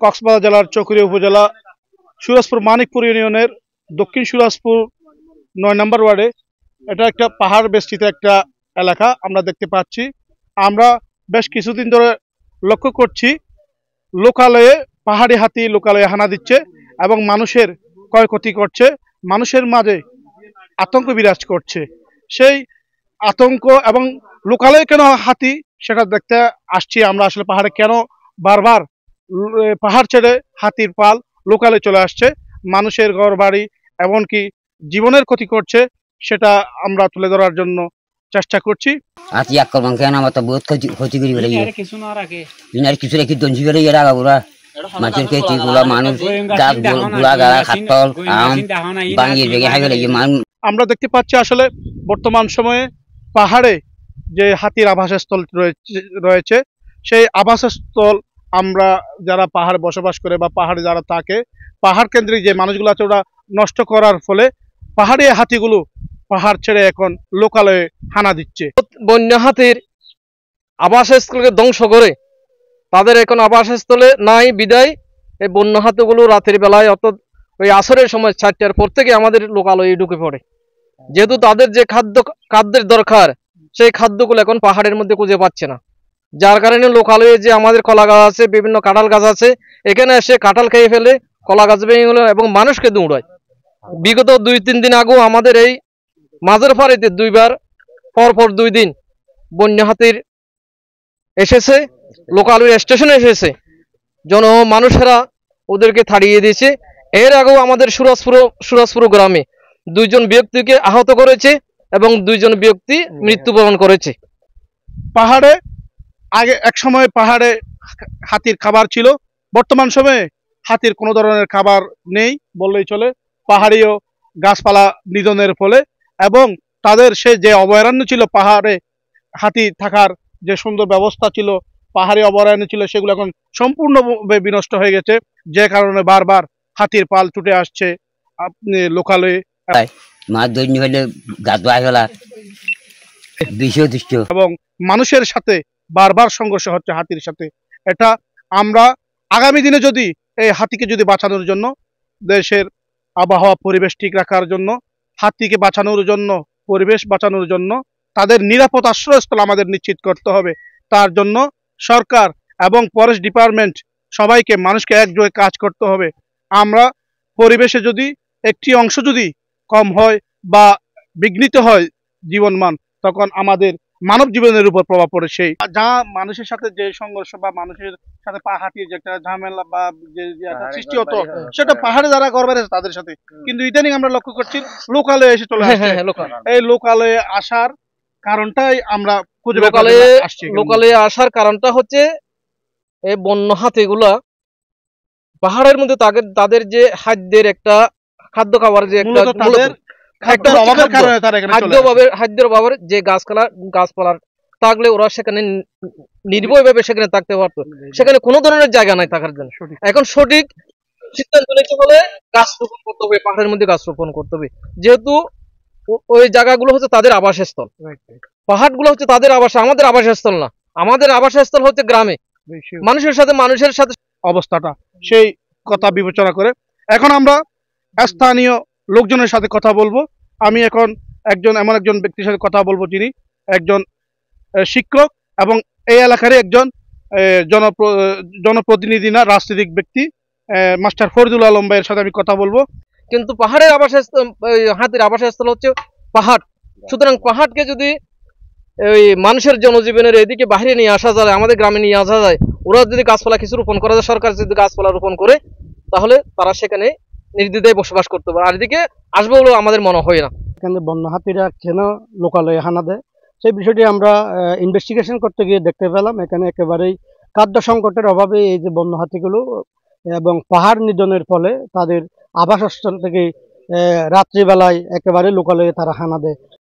কক্সবাজার জেলার চকরিয়া উপজেলা সুরাজপুর মানিকপুর ইউনিয়নের দক্ষিণ সুরাজপুর ৯ নম্বর ওয়ার্ডে এটা একটা পাহাড় বেষ্টিত একটা এলাকা আমরা দেখতে পাচ্ছি। আমরা বেশ কিছুদিন ধরে লক্ষ্য করছি লোকালয়ে পাহাড়ি হাতি লোকালয়ে হানা দিচ্ছে এবং মানুষের ক্ষয়ক্ষতি করছে, মানুষের মাঝে আতঙ্ক বিরাজ করছে। সেই আতঙ্ক এবং লোকালয়ে কেন হাতি সেটা দেখতে আসছি আমরা। আসলে পাহাড়ে কেন বারবার পাহাড় ছেড়ে হাতির পাল লোকালে চলে আসছে, মানুষের ঘর বাড়ি এমনকি জীবনের ক্ষতি করছে, সেটা আমরা তুলে ধরার জন্য চেষ্টা করছি। হাতি আক্রমণ কেন আমার তো বহুত ক্ষতি করি বেড়ে ইনার কিছু রেখে দঞ্জি বেড়ে এরা ওরা মাছের খেতে গুলা মানুষ গাছ গুলা গাড়া খাতল আম বাঙিয়ে বেগে হাই গেলে আমরা দেখতে পাচ্ছি আসলে বর্তমান সময়ে পাহাড়ে যে হাতির আবাসস্থল রয়েছে সেই আবাসস্থল আমরা যারা পাহাড়ে বসবাস করে বা পাহাড়ে যারা থাকে, পাহাড় কেন্দ্রিক যে মানুষগুলো আছে ওরা নষ্ট করার ফলে পাহাড়ি হাতিগুলো পাহাড় ছেড়ে এখন লোকালয়ে হানা দিচ্ছে। বন্য হাতির আবাসস্থলকে ধ্বংস করে তাদের এখন আবাসস্থলে নাই বিদায় এই বন্য হাতিগুলো রাতের বেলায় অর্থাৎ ওই আসরের সময় 4টার পর থেকে আমাদের লোকালয়ে ঢুকে পড়ে। যেহেতু তাদের যে খাদ্যের দরকার সেই খাদ্যগুলো এখন পাহাড়ের মধ্যে খুঁজে পাচ্ছে না, যার কারণে লোকালয়ে যে আমাদের কলা গাছ আছে, বিভিন্ন কাঁঠাল গাছ আছে, এখানে এসে কাঁঠাল খেয়ে ফেলে, কলা গাছ ভেঙে গেল এবং মানুষকে দৌড়ায়। বিগত 2-3 দিন আগেও আমাদের এই মাঝের ফাঁড়িতে 2বার পরপর 2 দিন বন্য হাতির এসেছে, লোকালয় স্টেশনে এসেছে, মানুষেরা ওদেরকে তাড়িয়ে দিয়েছে। এর আগেও আমাদের সুরাজপুর গ্রামে 2 জন ব্যক্তিকে আহত করেছে এবং 2 জন ব্যক্তি মৃত্যুবরণ করেছে। পাহাড়ে আগে এক সময় পাহাড়ে হাতির খাবার ছিল, বর্তমান সময়ে হাতির কোনো ধরনের খাবার নেই বললেই চলে। পাহাড়িও গাছপালা নিধনের ফলে এবং তাদের সে যে অভয়ারণ্য ছিল, পাহাড়ে হাতি থাকার যে সুন্দর ব্যবস্থা ছিল, পাহাড়ি অভয়ারণ্য ছিল, সেগুলো এখন সম্পূর্ণভাবে বিনষ্ট হয়ে গেছে, যে কারণে বারবার হাতির পাল ছুটে আসছে আপনি লোকালয়ে মাছ ধরে হলে এবং মানুষের সাথে বারবার সংঘর্ষ হচ্ছে হাতির সাথে। এটা আমরা আগামী দিনে যদি এই হাতিকে যদি বাঁচানোর জন্য, দেশের আবহাওয়া পরিবেশ ঠিক রাখার জন্য, হাতিকে বাঁচানোর জন্য, পরিবেশ বাঁচানোর জন্য তাদের নিরাপদ আশ্রয়স্থল আমাদের নিশ্চিত করতে হবে। তার জন্য সরকার এবং ফরেস্ট ডিপার্টমেন্ট সবাইকে মানুষকে একযোগে কাজ করতে হবে। আমরা পরিবেশে যদি একটি অংশ যদি কম হয় বা বিঘ্নিত হয় জীবনমান, তখন আমাদের মানব জীবনের উপর প্রভাব পড়ে। সেই যা মানুষের সাথে যে সংঘর্ষ বা মানুষের সাথে হাতির যে একটা ঝামেলা বা যে সৃষ্টি হতো, সেটা পাহাড়ে যারা ঘর বেড়েছে তাদের সাথে, কিন্তু ইদানিং আমরা লক্ষ্য করছি লোকালয়ে এসে চলে আসছে। এই লোকালয়ে আসার কারণটাই আমরা খুঁজে লোকালয়ে আসার কারণটা হচ্ছে এই বন্য হাতিগুলা পাহাড়ের মধ্যে তাদের যে খাদ্য খাবার যে খাদ্যের অভাবের যে গাছপালার থাকলে ওরা সেখানে নির্ভয়ভাবে সেখানে থাকতে পারতো, সেখানে কোনো ধরনের জায়গা নাই থাকার জন্য। এখন সঠিক সিদ্ধান্ত নিতে হলে গাছ রোপণ করতে হবে, পাহাড়ের মধ্যে গাছ রোপণ করতে হবে, যেহেতু ওই জায়গাগুলো হচ্ছে তাদের আবাসস্থল, পাহাড়গুলো হচ্ছে তাদের আমাদের আবাসস্থল না। আমাদের আবাসস্থল হচ্ছে গ্রামে, মানুষের সাথে অবস্থাটা সেই কথা বিবেচনা করে এখন আমরা স্থানীয় লোকজনের সাথে কথা বলবো। আমি এখন এমন একজন ব্যক্তির সাথে কথা বলবো যিনি একজন শিক্ষক এবং এই এলাকারই একজন জনপ্রতিনিধি না, রাজনৈতিক ব্যক্তি, মাস্টার ফরিদুল আলম ভাইয়ের সাথে আমি কথা বলবো। কিন্তু পাহাড়ের হাতির আবাসস্থল হচ্ছে পাহাড়, সুতরাং পাহাড়কে যদি ওই মানুষের জনজীবনের এদিকে বাইরে নিয়ে আসা যায়, আমাদের গ্রামে নিয়ে আসা যায়, ওরা যদি গাছপালা কিছু রোপণ করা যায়, সরকার যদি গাছপালা রোপণ করে, তাহলে তারা সেখানে নির্দ্বিধায় বসবাস করতে পারে। আর এদিকে আসবে বলে আমাদের মনে হয় না। এখানে বন্য হাতিরা কেন লোকালয়ে হানা দেয় সেই বিষয়টি আমরা ইনভেস্টিগেশন করতে গিয়ে দেখতে পেলাম এখানে একেবারেই খাদ্য সংকটের অভাবে এই যে বন্য হাতিগুলো এবং পাহাড় নিধনের ফলে তাদের আবাসস্থল থেকে রাত্রিবেলায় একেবারে লোকালয়ে তারা হানা দেয়।